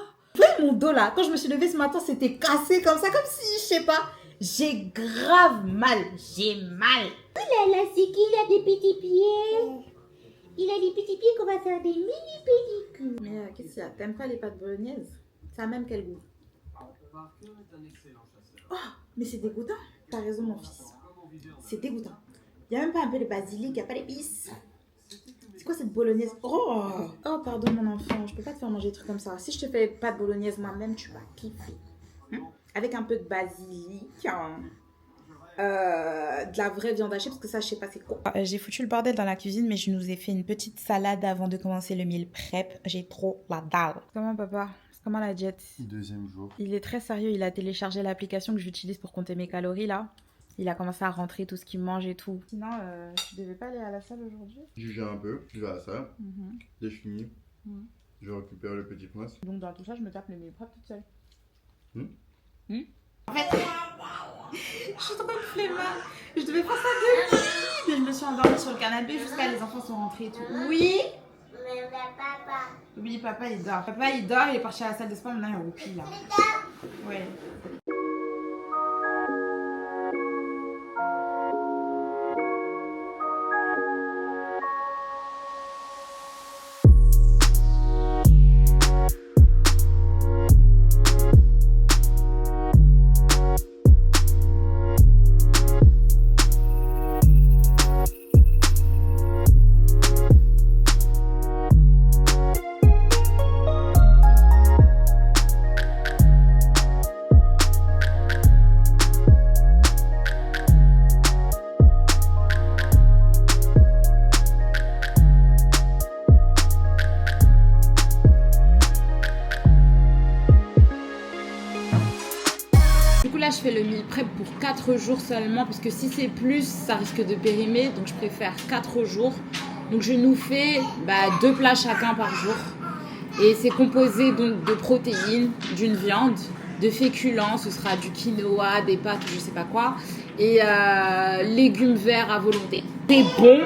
S1: Mon dos là, quand je me suis levée ce matin, c'était cassé comme ça, comme si, je sais pas, j'ai grave mal, j'ai mal.
S3: Oh là là, c'est qu'il a des petits pieds. Il a des petits pieds qu'on va faire des mini pédicures.
S1: Mais qu'est-ce qu'il y a? T'aimes pas les pâtes bolognaises? Ça a même quel goût? Oh, mais c'est dégoûtant. T'as raison mon fils, c'est dégoûtant. Il y a même pas un peu de basilic, il n'y a pas d'épices. C'est quoi cette bolognaise? Oh pardon mon enfant, je peux pas te faire manger des trucs comme ça. Si je te fais pas de bolognaise moi-même, tu vas kiffer. Avec un peu de basilic, de la vraie viande hachée, parce que ça je sais pas c'est quoi. J'ai foutu le bordel dans la cuisine, mais je nous ai fait une petite salade avant de commencer le meal prep. J'ai trop la dalle. Comment papa? Comment la diète?
S2: 2e jour.
S1: Il est très sérieux, il a téléchargé l'application que j'utilise pour compter mes calories là. Il a commencé à rentrer tout ce qu'il mange et tout. Sinon, tu devais pas aller à la salle aujourd'hui?
S2: Je viens un peu, je vais à la salle. J'ai fini. Je récupère le petit prince.
S1: Donc dans tout ça, je me tape le meal prep toute seule.
S3: En fait,
S1: Je suis trop une flemmarde. Je devais faire ça depuis. Mais je me suis endormie sur le canapé jusqu'à les enfants sont rentrés et tout. Oui?
S3: mais papa.
S1: Oui, papa il dort. Papa il dort, il est parti à la salle de sport, maintenant il est au pied là. Ouais. Là je fais le meal prep pour 4 jours seulement parce que si c'est plus ça risque de périmer, donc je préfère 4 jours. Donc je nous fais 2 plats chacun par jour et c'est composé donc de protéines, d'une viande, de féculents, ce sera du quinoa, des pâtes, je sais pas quoi, et légumes verts à volonté. C'est bon,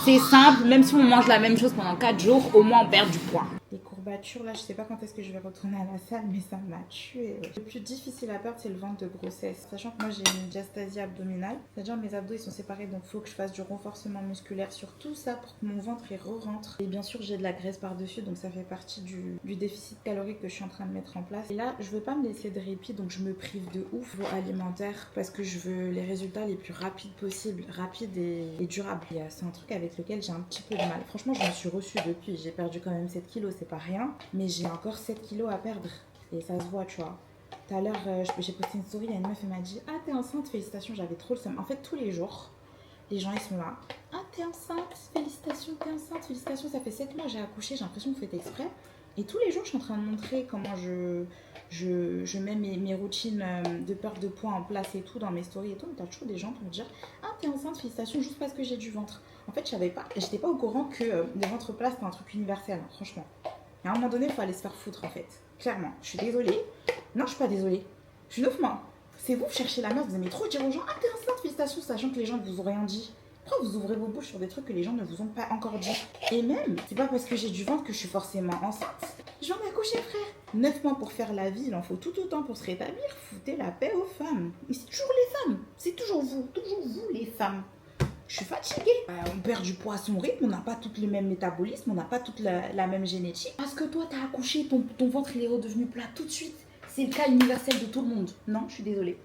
S1: C'est simple, même si on mange la même chose pendant 4 jours, au moins on perd du poids. Les courbatures là, je sais pas quand est-ce que je vais retourner à la salle, mais ça m'a tué. Le plus difficile à perdre, c'est le ventre de grossesse. Sachant que moi j'ai une diastasie abdominale, c'est-à-dire mes abdos ils sont séparés, donc il faut que je fasse du renforcement musculaire sur tout ça pour que mon ventre il re-rentre. Et bien sûr j'ai de la graisse par-dessus, donc ça fait partie du déficit calorique que je suis en train de mettre en place. Et là je veux pas me laisser de répit, donc je me prive de ouf au niveau alimentaire parce que je veux les résultats les plus rapides possibles, rapides et durables. C'est un truc avec lequel j'ai un petit peu de mal. Franchement je me suis reçue depuis, j'ai perdu quand même 7 kilos, c'est pas rien, mais j'ai encore 7 kilos à perdre et ça se voit, tu vois. Tout à l'heure j'ai posté une story, il y a une meuf, elle m'a dit ah t'es enceinte, félicitations. J'avais trop le seum. En fait tous les jours les gens ils sont là, ah t'es enceinte, félicitations, ça fait 7 mois j'ai accouché, j'ai l'impression que vous faites exprès. Et tous les jours je suis en train de montrer comment je mets mes routines de perte de poids en place et tout dans mes stories et tout. Mais t'as toujours des gens pour me dire ah t'es enceinte, félicitations, juste parce que j'ai du ventre. En fait j'étais pas au courant que les ventres plats c'était un truc universel, hein, franchement. À un moment donné il faut aller se faire foutre en fait, clairement. Je suis désolée, non je suis pas désolée, je suis 9 mois. C'est vous cherchez la meuf, vous aimez trop dire aux gens ah t'es enceinte, félicitations, sachant que les gens ne vous ont rien dit. Pourquoi vous ouvrez vos bouches sur des trucs que les gens ne vous ont pas encore dit? Et même, c'est pas parce que j'ai du ventre que je suis forcément enceinte. Je viens d'accoucher, frère. 9 mois pour faire la vie, il en faut tout autant pour se rétablir. Foutez la paix aux femmes. Mais c'est toujours les femmes. C'est toujours vous les femmes. Je suis fatiguée. On perd du poids à son rythme, on n'a pas tous le même métabolisme, on n'a pas toute la même génétique. Parce que toi, t'as accouché, ton ventre il est redevenu plat tout de suite. C'est le cas universel de tout le monde. Non, je suis désolée.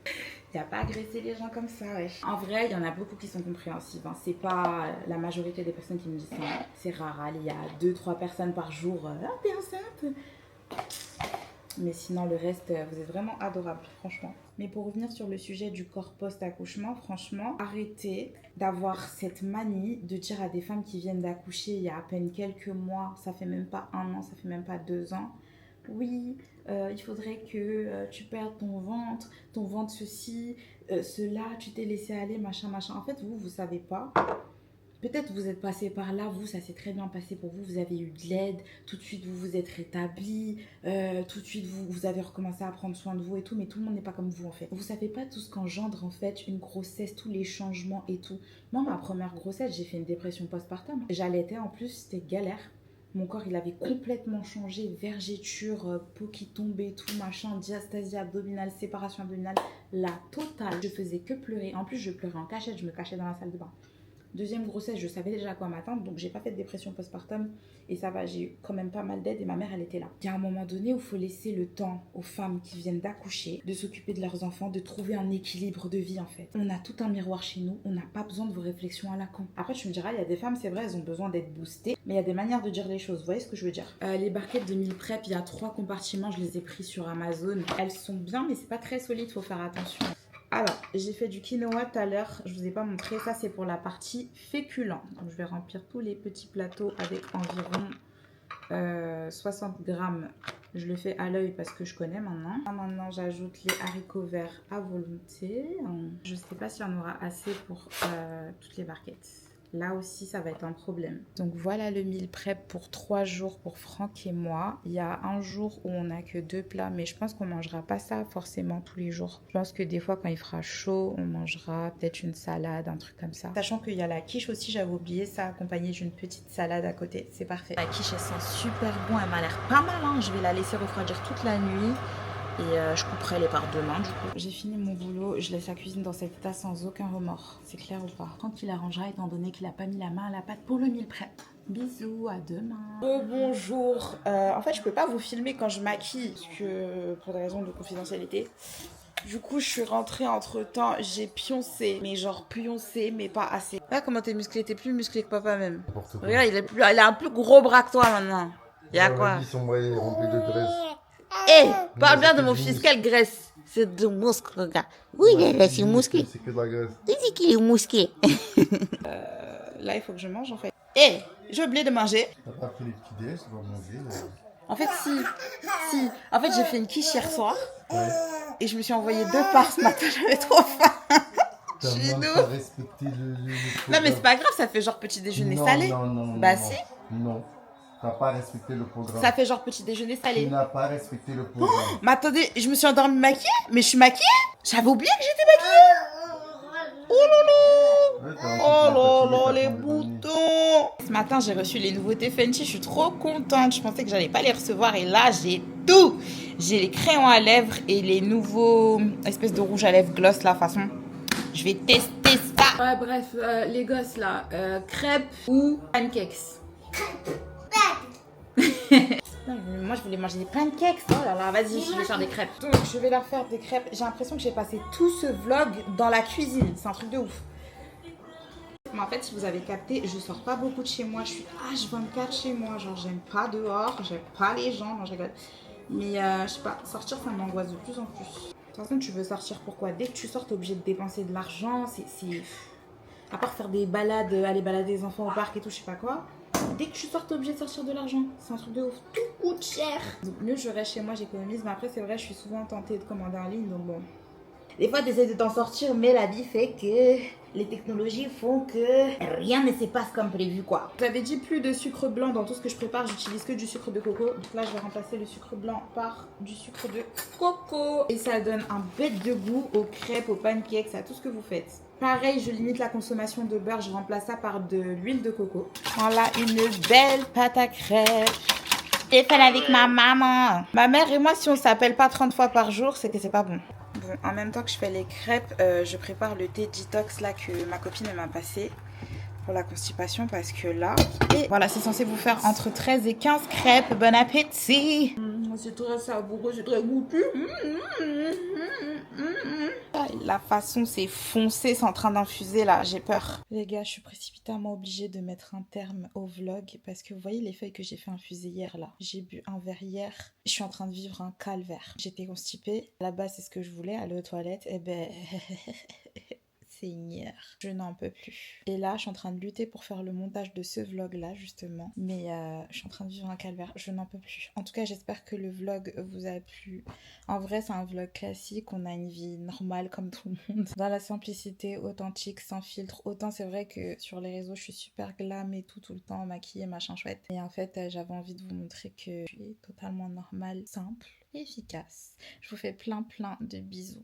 S1: Il n'y a pas à agresser les gens comme ça, ouais. En vrai, il y en a beaucoup qui sont compréhensifs. Hein. C'est pas la majorité des personnes qui me disent ça. C'est rare. Allez, il y a 2-3 personnes par jour. Ah, t'es enceinte. Mais sinon, le reste, vous êtes vraiment adorables, franchement. Mais pour revenir sur le sujet du corps post-accouchement, franchement, arrêtez d'avoir cette manie de dire à des femmes qui viennent d'accoucher il y a à peine quelques mois, ça fait même pas 1 an, ça fait même pas 2 ans. Oui, il faudrait que tu perdes ton ventre ceci, cela, tu t'es laissé aller, machin. En fait, vous savez pas. Peut-être vous êtes passé par là, vous, ça s'est très bien passé pour vous, vous avez eu de l'aide, tout de suite vous vous êtes rétabli, tout de suite vous avez recommencé à prendre soin de vous et tout, mais tout le monde n'est pas comme vous en fait. Vous savez pas tout ce qu'engendre en fait une grossesse, tous les changements et tout. Moi, ma première grossesse, j'ai fait une dépression postpartum. J'allaitais en plus, c'était galère. Mon corps, il avait complètement changé, vergéture, peau qui tombait, tout machin, diastasie abdominale, séparation abdominale, la totale. Je faisais que pleurer. En plus, je pleurais en cachette, je me cachais dans la salle de bain. Deuxième grossesse, je savais déjà à quoi m'attendre, donc j'ai pas fait de dépression postpartum et ça va, j'ai eu quand même pas mal d'aide et ma mère elle était là. Il y a un moment donné où il faut laisser le temps aux femmes qui viennent d'accoucher, de s'occuper de leurs enfants, de trouver un équilibre de vie en fait. On a tout un miroir chez nous, on n'a pas besoin de vos réflexions à la con. Après tu me diras, il y a des femmes, c'est vrai, elles ont besoin d'être boostées, mais il y a des manières de dire les choses, vous voyez ce que je veux dire. Les barquettes de meal prep, il y a 3 compartiments, je les ai pris sur Amazon. Elles sont bien mais c'est pas très solide, faut faire attention. Alors, j'ai fait du quinoa tout à l'heure, je vous ai pas montré, ça c'est pour la partie féculent. Donc je vais remplir tous les petits plateaux avec environ 60 grammes. Je le fais à l'œil parce que je connais maintenant. Maintenant, j'ajoute les haricots verts à volonté. Je sais pas s'il y en aura assez pour toutes les barquettes. Là aussi, ça va être un problème. Donc voilà le meal prep pour 3 jours pour Franck et moi. Il y a un jour où on n'a que 2 plats, mais je pense qu'on mangera pas ça forcément tous les jours. Je pense que des fois, quand il fera chaud, on mangera peut-être une salade, un truc comme ça. Sachant qu'il y a la quiche aussi, j'avais oublié ça, accompagné d'une petite salade à côté. C'est parfait. La quiche, elle sent super bon, elle m'a l'air pas mal. Hein. Je vais la laisser refroidir toute la nuit. Et je couperai les parts demain du coup. J'ai fini mon boulot, je laisse la cuisine dans cet état sans aucun remords. C'est clair ou pas? Tranquille, arrangera étant donné qu'il a pas mis la main à la pâte pour le meal prep. Bisous, à demain. Bonjour. En fait, je peux pas vous filmer quand je maquille parce que pour des raisons de confidentialité. Du coup, je suis rentrée entre temps, j'ai pioncé, mais genre pioncé, mais pas assez. Regarde comment t'es musclé, t'es plus musclé que papa même. Regarde, il a un plus gros bras que toi maintenant. Y'a quoi?
S2: Ils sont remplis de graisse.
S1: Hé, parle bien de mon fils, quelle graisse? C'est du muscle, regarde.
S3: Oui, il est musclé.
S2: C'est que de la graisse.
S3: Tu dis qu'il est musclé.
S1: Là, il faut que je mange en fait. Hé, j'ai oublié de manger.
S2: T'as pas pris les petits déj, tu vas manger.
S1: En fait, si. En fait, j'ai fait une quiche hier soir.
S2: Ouais.
S1: Et je me suis envoyé 2 parts ce matin, j'avais trop faim.
S2: T'as
S1: Chez
S2: même
S1: nous.
S2: pas respecté le
S1: Non, mais c'est pas grave, ça fait genre petit déjeuner salé.
S2: Non.
S1: Bah
S2: non.
S1: si.
S2: Non. T'as pas respecté le programme.
S1: Ça fait genre petit déjeuner salé.
S2: Tu n'as pas respecté le programme.
S1: Mais attendez, je me suis endormie maquillée. Mais je suis maquillée. J'avais oublié que j'étais maquillée. Oh là là.
S2: Ouais,
S1: Oh là là, les boutons. Ce matin, j'ai reçu les nouveautés Fenty. Je suis trop contente. Je pensais que j'allais pas les recevoir. Et là, j'ai tout. J'ai les crayons à lèvres et les nouveaux espèces de rouge à lèvres gloss, là, façon. Je vais tester ça. Ouais, bref, les gosses, là. Crêpes ou pancakes. Non, moi, je voulais manger des pancakes. Oh là là, vas-y, je vais faire des crêpes. Donc, je vais leur faire des crêpes. J'ai l'impression que j'ai passé tout ce vlog dans la cuisine. C'est un truc de ouf. Mais en fait, si vous avez capté, je sors pas beaucoup de chez moi. Je suis H24 chez moi. Genre, j'aime pas dehors, j'aime pas les gens. Non, je rigole. Mais je sais pas, sortir, ça m'angoisse de plus en plus. De toute façon, tu veux sortir pourquoi? Dès que tu sors, t'es obligé de dépenser de l'argent. C'est... À part faire des balades, aller balader les enfants au parc et tout, je sais pas quoi. Dès que tu sors, t'es obligé de sortir de l'argent. C'est un truc de ouf. Tout coûte cher. Donc, mieux, je reste chez moi, j'économise. Mais après, c'est vrai, je suis souvent tentée de commander en ligne. Donc bon. Des fois, t'essaies de t'en sortir, mais la vie fait que les technologies font que rien ne se passe comme prévu, quoi. J'avais dit plus de sucre blanc dans tout ce que je prépare. J'utilise que du sucre de coco. Donc là, je vais remplacer le sucre blanc par du sucre de coco. Et ça donne un bête de goût aux crêpes, aux pancakes, à tout ce que vous faites. Pareil, je limite la consommation de beurre. Je remplace ça par de l'huile de coco. Voilà une belle pâte à crêpes. J'ai fait avec ma maman. Ma mère et moi, si on s'appelle pas 30 fois par jour, c'est que c'est pas bon. Bon, en même temps que je fais les crêpes, je prépare le thé detox là que ma copine m'a passé pour la constipation parce que là... Et voilà, c'est censé vous faire entre 13 et 15 crêpes. Bon appétit. C'est très savoureux, c'est très goûteux. La façon c'est foncé, c'est en train d'infuser là, j'ai peur. Les gars, je suis précipitamment obligée de mettre un terme au vlog parce que vous voyez les feuilles que j'ai fait infuser hier là. J'ai bu un verre hier, je suis en train de vivre un calvaire. J'étais constipée, à la base c'est ce que je voulais, aller aux toilettes, et ben... Seigneur, je n'en peux plus. Et là, je suis en train de lutter pour faire le montage de ce vlog-là, justement. Mais je suis en train de vivre un calvaire, je n'en peux plus. En tout cas, j'espère que le vlog vous a plu. En vrai, c'est un vlog classique, on a une vie normale comme tout le monde. Dans la simplicité, authentique, sans filtre. Autant c'est vrai que sur les réseaux, je suis super glam et tout le temps, maquillée, machin chouette. Et en fait, j'avais envie de vous montrer que je suis totalement normale, simple et efficace. Je vous fais plein de bisous.